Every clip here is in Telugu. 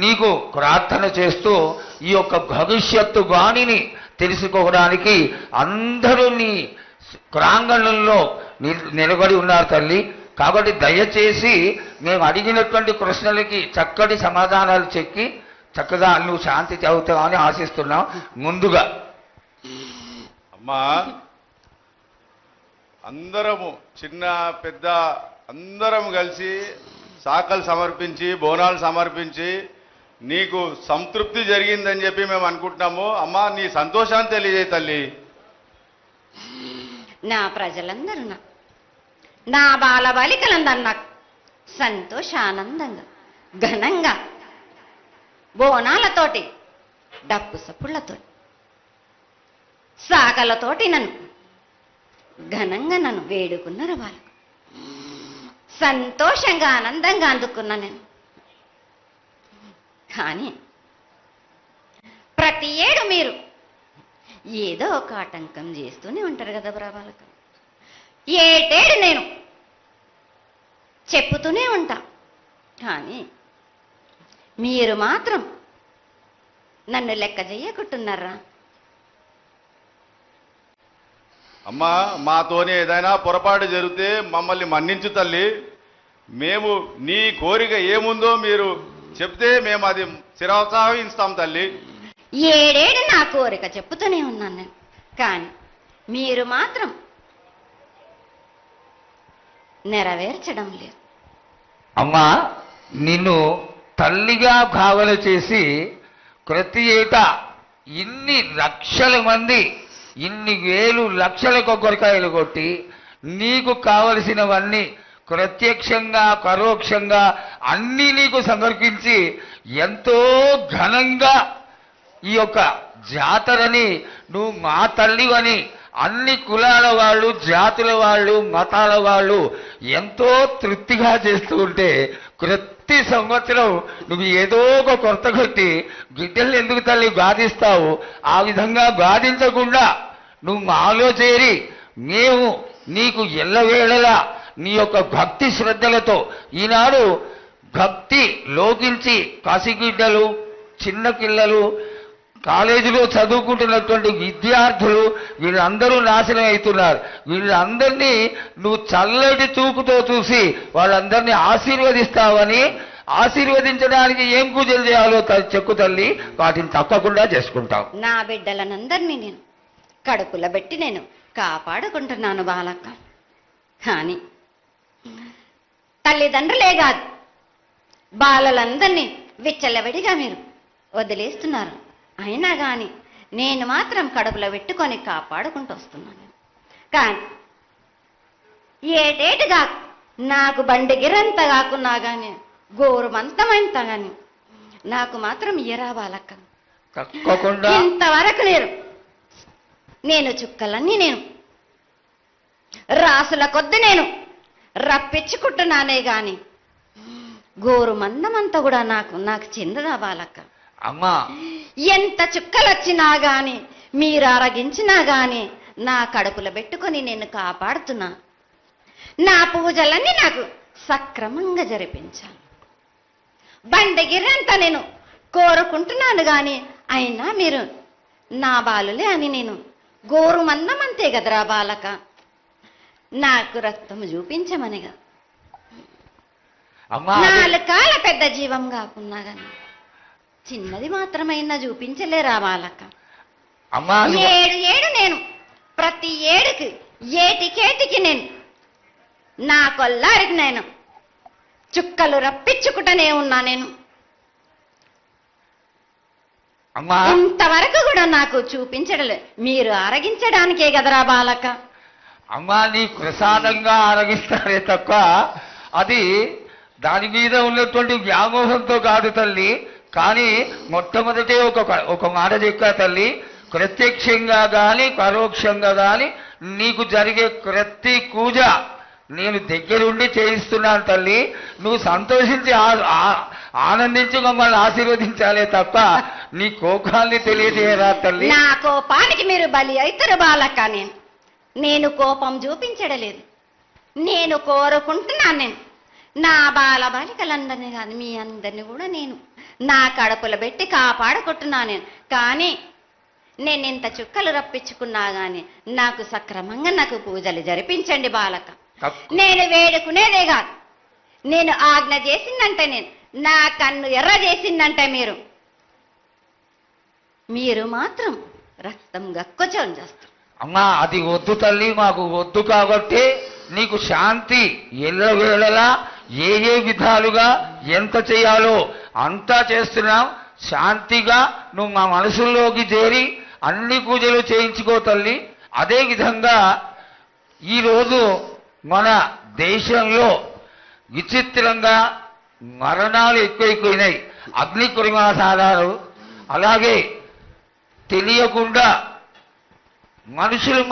నీకు ప్రార్థన చేస్తూ ఈ యొక్క భవిష్యత్తు వాణిని తెలుసుకోవడానికి అందరూ నీ ప్రాంగణంలో నిలబడి ఉన్నారు తల్లి. కాబట్టి దయచేసి మేము అడిగినటువంటి ప్రశ్నలకి చక్కటి సమాధానాలు చెక్కి చక్కగా నువ్వు శాంతి చదువుతావని ఆశిస్తున్నాం. ముందుగా అమ్మా, అందరము చిన్న పెద్ద అందరం కలిసి శాఖలు సమర్పించి బోనాలు సమర్పించి నీకు సంతృప్తి జరిగిందని చెప్పి మేము అనుకుంటున్నాము. అమ్మా, నీ సంతోషాన్ని తెలియజేయ తల్లి. నా ప్రజలందరూ నా బాలబాలికలందరూ నాకు సంతోషానందంగా ఘనంగా బోనాలతోటి డప్పు సప్పుళ్లతో సాకలతోటి నన్ను ఘనంగా నన్ను వేడుకున్నారు. వాళ్ళకు సంతోషంగా ఆనందంగా అందుకున్నా నేను. కానీ ప్రతి ఏడు మీరు ఏదో ఒక ఆటంకం చేస్తూనే ఉంటారు కదా బాలక. ఏటేడు నేను చెప్పుతూనే ఉంటా, కానీ మీరు మాత్రం నన్ను లెక్క చేయకుంటున్నారా? అమ్మా, మాతోనే ఏదైనా పొరపాటు జరిగితే మమ్మల్ని మన్నించు తల్లి. మేము నీ కోరిక ఏముందో మీరు చెప్తే మేము అది శిరోత్సాహిస్తాం తల్లి. ఏడేడు నా కోరిక చెప్పుతూనే ఉన్నాను నేను, కానీ మీరు మాత్రం నెరవేర్చడం లేదు. అమ్మా, నిన్ను తల్లిగా భావన చేసి ప్రతి ఏటా ఇన్ని లక్షల మంది ఇన్ని వేలు లక్షల కొబ్బరికాయలు కొట్టి నీకు కావలసినవన్నీ ప్రత్యక్షంగా పరోక్షంగా అన్నీ నీకు సమర్పించి ఎంతో ఘనంగా ఈ యొక్క జాతరని నువ్వు మా తల్లివని అన్ని కులాల వాళ్ళు, జాతుల వాళ్ళు, మతాల వాళ్ళు ఎంతో తృప్తిగా చేస్తూ ఉంటే ప్రతి సంవత్సరం నువ్వు ఏదో ఒక కొరత కొట్టి గిడ్డలు ఎందుకు తల్లి బాధిస్తావు? ఆ విధంగా బాధించకుండా నువ్వు మాలో చేరి మేము నీకు ఎల్లవేళలా నీ యొక్క భక్తి శ్రద్ధలతో ఈనాడు భక్తి లోకించి కాశీగిడ్డలు, చిన్న పిల్లలు, కాలేజీలో చదువుకుంటున్నటువంటి విద్యార్థులు వీళ్ళందరూ నాశనం అవుతున్నారు. వీళ్ళందరినీ నువ్వు చల్లటి చూపుతో చూసి వాళ్ళందరినీ ఆశీర్వదిస్తావని, ఆశీర్వదించడానికి ఏం పూజలు చేయాలో చెక్కు తల్లి, వాటిని తప్పకుండా చేసుకుంటావు. నా బిడ్డలనందరినీ నేను కడుపులో పెట్టి నేను కాపాడుకుంటున్నాను బాలక్క. కానీ తల్లిదండ్రులే కాదు బాలలందరినీ విచ్చలవిడిగా మీరు వదిలేస్తున్నారు. అయినా కానీ నేను మాత్రం కడుపులో పెట్టుకొని కాపాడుకుంటూ వస్తున్నాను. కానీ ఏటేటుగా నాకు బండి గిరంత కాకున్నా కానీ గోరుమంతమంత కానీ నాకు మాత్రం ఇయ్యరా బాలక్క. తప్పకుండా ఇంతవరకు నేను చుక్కలన్నీ నేను రాసుల కొద్ది నేను రప్పించుకుంటున్నానే గాని గోరు మందమంతా కూడా నాకు చెందదా బాలక్క. అమ్మా, ఎంత చుక్కలొచ్చినా గాని మీరు అరగించినా గాని నా కడుపులో పెట్టుకొని నేను కాపాడుతున్నా. నా పూజలన్నీ నాకు సక్రమంగా జరిపించాలి. బండగిరంతా నేను కోరుకుంటున్నాను గాని అయినా మీరు నా బాలులే అని నేను గోరు మందమంతే కదరా బాలక. నాకు రక్తం చూపించమనిగా నాలుగు కాల పెద్ద జీవం కాకున్నా గాని చిన్నది మాత్రమైనా చూపించలేరా బాలక. ఏడు నేను ప్రతి ఏడుకి ఏటికేటికి నేను నా కొల్లారికి నేను చుక్కలు రప్పించుకుంటూనే ఉన్నా. నేను ఇంతవరకు కూడా నాకు చూపించడలే, మీరు ఆరగించడానికే కదరా బాలక. అమ్మా, నీ ప్రసాదంగా ఆరగిస్తారే తప్ప అది దాని మీద ఉన్నటువంటి వ్యామోహంతో కాదు తల్లి. కానీ మొట్టమొదటే ఒక మాట చెప్పా తల్లి, ప్రత్యక్షంగా కానీ పరోక్షంగా కానీ నీకు జరిగే ప్రతి పూజ నేను దగ్గరుండి చేయిస్తున్నాను తల్లి. నువ్వు సంతోషించి ఆనందించి మమ్మల్ని ఆశీర్వదించాలే తప్ప నీ కోపాన్ని తెలియజేయరా తల్లి. నా కోపానికి మీరు బలి అవుతారు బాలక్క. నేను కోపం చూపించడలేదు, నేను కోరుకుంటున్నాను. నేను నా బాలబాలికలందరినీ కాదు మీ అందరినీ కూడా నేను నా కడుపులో పెట్టి కాపాడుకుంటున్నా నేను. కానీ నేను ఇంత చుక్కలు రప్పించుకున్నా గాని నాకు సక్రమంగా నాకు పూజలు జరిపించండి బాలక. నేను వేడుకునేదే కాదు, నేను ఆజ్ఞ చేసిందంటే, నేను నా కన్ను ఎర్ర చేసిందంటే మీరు మాత్రం రక్తం గక్కుచోని చేస్తారు. అమ్మా అది వద్దు తల్లి, మాకు వద్దు. కాబట్టి నీకు శాంతి ఎల్లవేళలా ఏ ఏ విధాలుగా ఎంత చేయాలో అంతా చేస్తున్నాం. శాంతిగా నువ్వు మా మనసుల్లోకి చేరి అన్ని పూజలు చేయించుకో తల్లి. అదేవిధంగా ఈరోజు మన దేశంలో విచిత్రంగా మరణాలు ఎక్కువైపోయినాయి. అగ్ని ప్రమాదాలు, అలాగే తెలియకుండా మనుషులు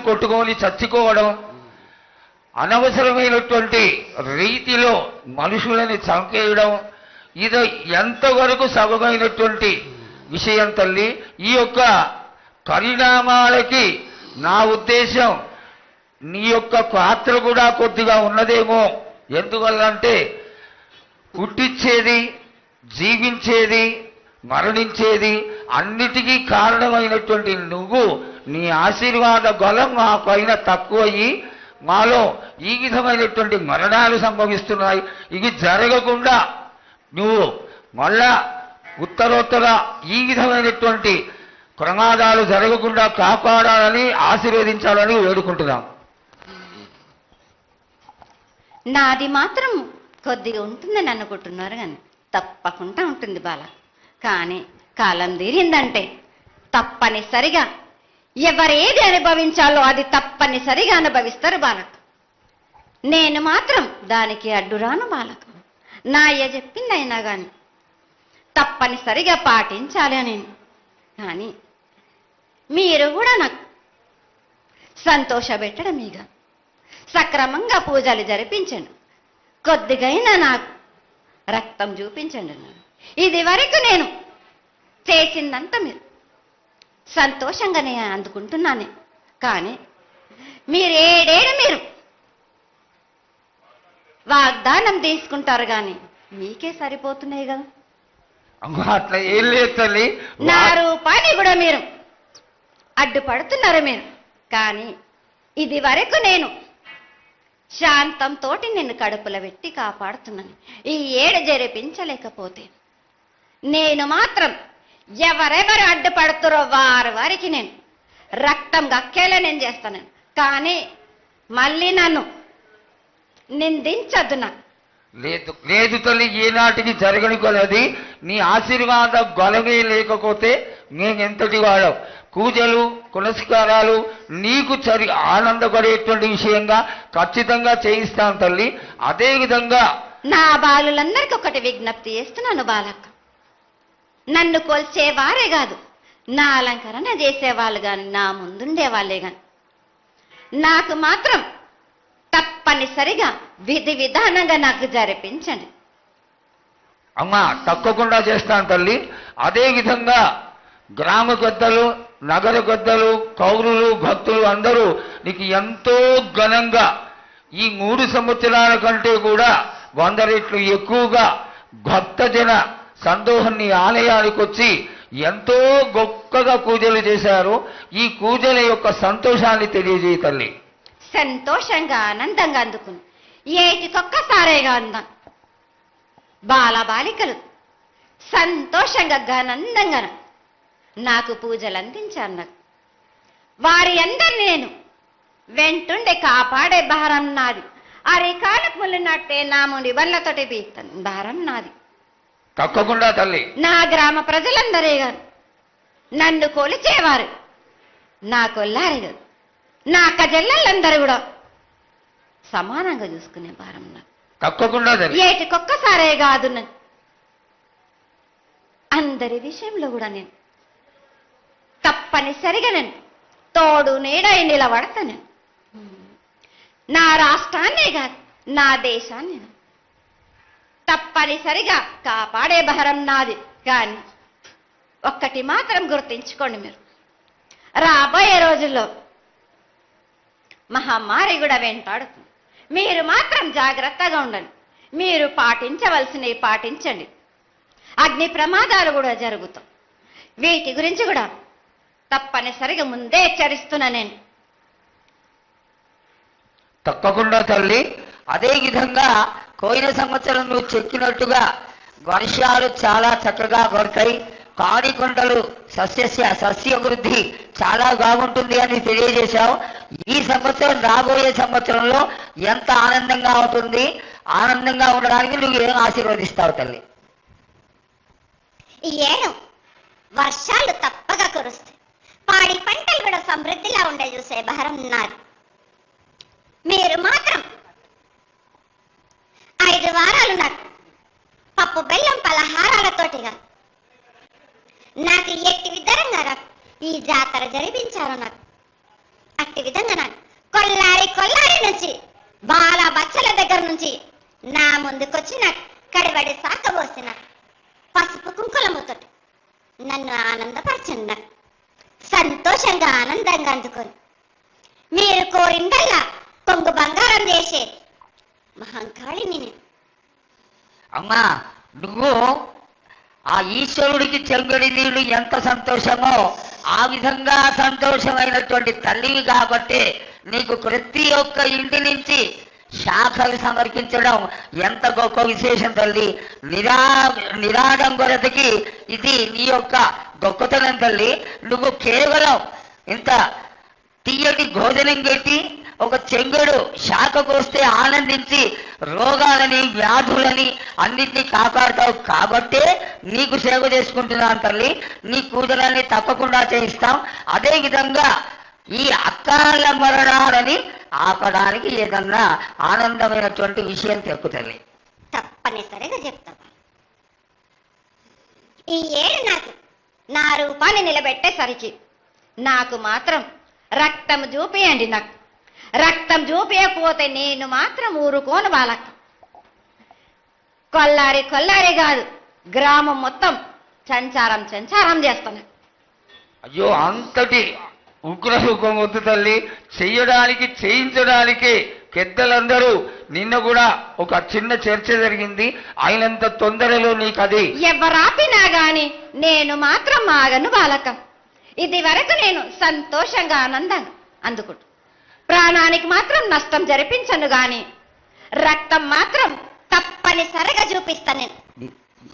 కొట్టుకొని చచ్చిపోవడం, అనవసరమైనటువంటి రీతిలో మనుషులని చంపేయడం, ఇది ఎంతవరకు సబమైనటువంటి విషయం తల్లి. ఈ యొక్క పరిణామాలకి నా ఉద్దేశం నీ యొక్క పాత్ర కూడా కొద్దిగా ఉన్నదేమో. ఎందువల్లంటే పుట్టించేది, జీవించేది, మరణించేది అన్నిటికీ కారణమైనటువంటి నువ్వు, నీ ఆశీర్వాద బలం మా పైన తక్కువయ్యి మాలో ఈ విధమైనటువంటి మరణాలు సంభవిస్తున్నాయి. ఇవి జరగకుండా నువ్వు మళ్ళా ఉత్తరోత్తర ఈ విధమైనటువంటి ప్రమాదాలు జరగకుండా కాపాడాలని, ఆశీర్వదించాలని వేడుకుంటున్నాం. నాది మాత్రం కొద్దిగా ఉంటుందని అనుకుంటున్నారు కానీ తప్పకుండా ఉంటుంది బాల. కానీ కాలం తీరిందంటే తప్పనిసరిగా ఎవరేది అనుభవించాలో అది తప్పనిసరిగా అనుభవిస్తారు బాలక. నేను మాత్రం దానికి అడ్డురాను బాలక. నా అయ్య చెప్పింది అయినా కానీ తప్పనిసరిగా పాటించాలి అని. కానీ మీరు కూడా నాకు సంతోషపెట్టడమేగా, సక్రమంగా పూజలు జరిపించండి, కొద్దిగైనా నాకు రక్తం చూపించండి. ఇది వరకు నేను చేసిందంతా మీరు సంతోషంగానే అందుకుంటున్నానే. కానీ మీరు వాగ్దానం తీసుకుంటారు కానీ మీకే సరిపోతున్నాయి కదా. అట్లా ఏం లేదు తల్లి. నా రూపాన్ని కూడా మీరు అడ్డుపడుతున్నారు మీరు. కానీ ఇది వరకు నేను శాంతంతో నిన్ను కడుపులో పెట్టి కాపాడుతున్నాను. ఈ ఏడు జరిపించలేకపోతే నేను మాత్రం ఎవరెవరు అడ్డుపడుతారో వారికి నేను రక్తం గక్కేలా నేను చేస్తాను. కానీ మళ్ళీ నన్ను నిందించద్దు. నాకు లేదు లేదు తల్లి, ఏనాటికి జరగని కొలది నీ ఆశీర్వాద గొలవే లేకపోతే మేమెంతటి వాడవు. పూజలు పునస్కారాలు నీకు ఆనందపడేటువంటి విషయంగా ఖచ్చితంగా చేయిస్తాను తల్లి. అదేవిధంగా నా బాలులందరికీ ఒకటి విజ్ఞప్తి చేస్తున్నాను బాలక్క. నన్ను కొల్చేవారే కాదు, నా అలంకరణ చేసేవాళ్ళు కానీ నా ముందుండే వాళ్ళే కానీ నాకు మాత్రం తప్పనిసరిగా విధి విధానంగా నాకు జరిపించండి. అమ్మా తప్పకుండా చేస్తాను తల్లి. అదేవిధంగా గ్రామ పెద్దలు, నగర పెద్దలు, కౌరులు, భక్తులు అందరూ నీకు ఎంతో ఘనంగా ఈ 3 సంవత్సరాల కంటే కూడా 100 రెట్లు ఎక్కువగా భక్తజన సందోహాన్ని ఆలయానికి వచ్చి ఎంతో గొప్పగా పూజలు చేశారు. ఈ పూజల యొక్క సంతోషాన్ని తెలియజేయ తల్లి. సంతోషంగా ఆనందంగా అందుకుని ఏటికొక్కసారేగా అందం బాలబాలికలు సంతోషంగా ఆనందంగా నాకు పూజలు అందించారు. నాకు వారి అందరిని నేను వెంటుండే కాపాడే భారం నాది. అరికాలకు ముళ్ళినట్టే నా ముడి వల్లతోటి బీక్తాను భారం నాది. తప్పకుండా తల్లి. నా గ్రామ ప్రజలందరే గారు నన్ను కొలిచేవారు, నా కొల్లారే గారు నా కజల్లలందరూ కూడా సమానంగా చూసుకునే భారం నాకు. తప్పకుండా తల్లి. ఏటికొక్కసారే కాదు, అందరి విషయంలో కూడా నేను తప్పనిసరిగా నేను తోడు నీడై నిలబడతాను. నా రాష్ట్రాన్నే కాదు నా దేశాన్ని తప్పనిసరిగా కాపాడే భారం నాది. కానీ ఒక్కటి మాత్రం గుర్తించుకోండి, మీరు రాబోయే రోజుల్లో మహమ్మారి కూడా వెంటాడుతుంది. మీరు మాత్రం జాగ్రత్తగా ఉండండి. మీరు పాటించవలసినవి పాటించండి. అగ్ని ప్రమాదాలు కూడా జరుగుతాం. వీటి గురించి కూడా తప్పనిసరిగా ముందే హెచ్చరిస్తున్నా నేను. తప్పకుండా తల్లి. అదే విధంగా పోయిన సంవత్సరం నువ్వు చెప్పినట్టుగా వర్షాలు చాలా చక్కగా పడతాయి, కాడికొండలు సస్యవృద్ధి చాలా బాగుంటుంది అని తెలియజేశావు. ఈ సంవత్సరం రాబోయే సంవత్సరంలో ఎంత ఆనందంగా ఉంటుంది, ఆనందంగా ఉండడానికి నువ్వు ఏం ఆశీర్వదిస్తావు తల్లి? ఈ ఏడు వర్షాలు తప్పగా కురుస్తాయి, పాడి పంటలు కూడా సమృద్ధిలా ఉండే చూసే భారం నాది. మీరు మాత్రం 5 వారాలు నాకు పప్పు బెల్లం పలహారాలతోటిగా నాకు ఎట్టి విధంగా ఈ జాతర జరిపించారు. నాకు అట్టి విధంగా నాకు కొల్లారి నుంచి బాల బచ్చల దగ్గర నుంచి నా ముందుకొచ్చి నాకు కడివడి సాకబోసి నాకు పసుపు కుంకులముతోటి నన్ను ఆనందపరచండి. నాకు సంతోషంగా ఆనందంగా అందుకొని మీరు కోరిందల్లా కొంగు బంగారం చేసే మహంకాళిని నేను. అమ్మా, నువ్వు ఆ ఈశ్వరుడికి చెంగడి నీళ్ళు ఎంత సంతోషమో ఆ విధంగా సంతోషమైనటువంటి తల్లివి కాబట్టి నీకు ప్రతి ఒక్క ఇంటి నుంచి శాఖలు సమర్పించడం ఎంత గొప్ప విశేషం తల్లి. నిరాడంబరతకి ఇది నీ యొక్క గొప్పతనం తల్లి. నువ్వు కేవలం ఇంత తీయటి భోజనం పెట్టి ఒక చెంగుడు శాఖకు వస్తే ఆనందించి రోగాలని వ్యాధులని అన్నింటినీ కాపాడుతావు కాబట్టే నీకు సేవ చేసుకుంటున్నాను తల్లి. నీ పూజలన్నీ తప్పకుండా చేయిస్తాం. అదేవిధంగా ఈ అకాల మరణాలని ఆపడానికి ఏదన్నా ఆనందమైనటువంటి విషయం చెప్పు తల్లి. తప్పనిసరిగా చెప్తా. ఈ ఏడు నాకు నా రూపాన్ని నిలబెట్టేసరికి నాకు మాత్రం రక్తం చూపియండి. నాకు రక్తం చూపించకపోతే నేను మాత్రం ఊరుకోను బాలక్క. కొల్లారి కాదు, గ్రామం మొత్తం సంచారం చేస్తాను. అయ్యో, అంతటి ఉగ్రసుఖం వద్దు తల్లి. చేయించడానికి పెద్దలందరూ నిన్న కూడా ఒక చిన్న చర్చ జరిగింది. అయినంత తొందరలో నీకు అది ఎవరాపినా గాని నేను మాత్రం ఆగను బాలక. ఇది వరకు నేను సంతోషంగా ఆనందంగా అందుకుంటు, ప్రాణానికి మాత్రం నష్టం జరిపించను గాని రక్తం మాత్రం తప్పనిసరిగా చూపిస్తాను నేను.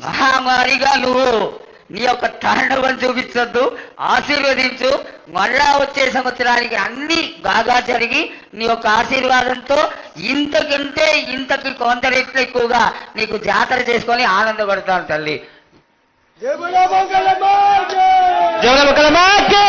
మహామారిగా నువ్వు నీ యొక్క తాండవం చూపించద్దు, ఆశీర్వదించు. మళ్ళా వచ్చే సంవత్సరానికి అన్ని బాగా జరిగి నీ యొక్క ఆశీర్వాదంతో ఇంతకి కొంత రెట్లు ఎక్కువగా నీకు జాతర చేసుకొని ఆనందపడతాను తల్లి. జై మంగళమాతే.